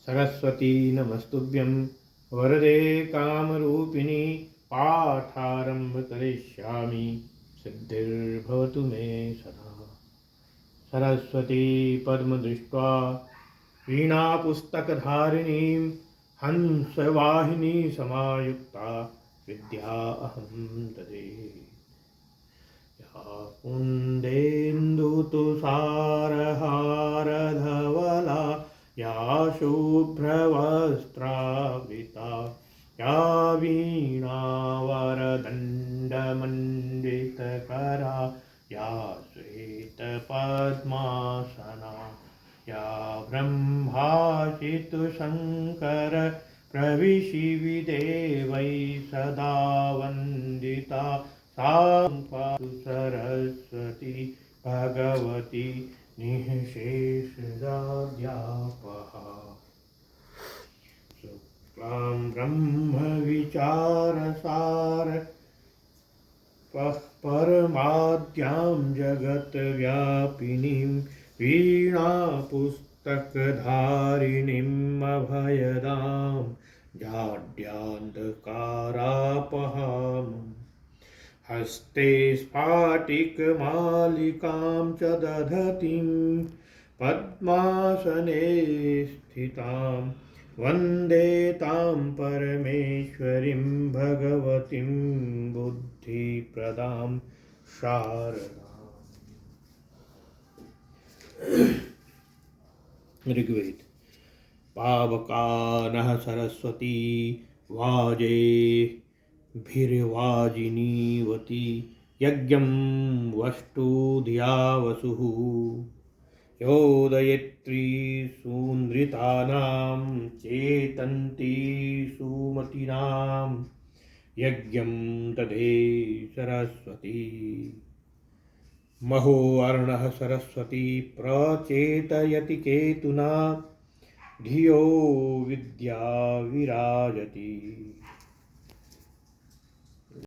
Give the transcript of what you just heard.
सरस्वती नमस्तुभ्यं वरदे कामरूपिणी पाठारंभ करिष्यामि सिद्धिर्भवतु मे सदा। सरस्वती पद्मदृष्ट्वा वीणापुस्तकधारिणीं हंसवाहिनी समायुक्ता विद्या अहं ददे। या कुन्देन्दुतुषारहारधवला या शुभ्रवस्त्रावृता या वीणावरदण्डमण्डितकरा या श्वेतपद्मासना या ब्रह्माचितशङ्कर प्रविशिविदेवै सदा वन्दिता सा पातु सरस्वती भगवती निःशेषजाड्यापहा। शुक्लां ब्रह्मविचारसार परमाद्यां जगत्व्यापिनीं वीणापुस्तकधारिणीम् अभयदां जाड्यान्धकारापहाम्। हस्ते स्फाटिकमालिकां च दधतीं पद्मासने स्थितां वन्दे तां परमेश्वरीं भगवतीं बुद्धिप्रदां शारदाम्। ऋग्वेद। पावकानः सरस्वती वाजे भिर्वाजिनीवती यज्ञं वष्टु धिया वसुः योदयत्री सूनृतानां चेतन्ती सुमतीनां यज्ञं दधे सरस्वती। महो अर्णः सरस्वती प्रचेतयति केतुना धियो विद्या विराजति।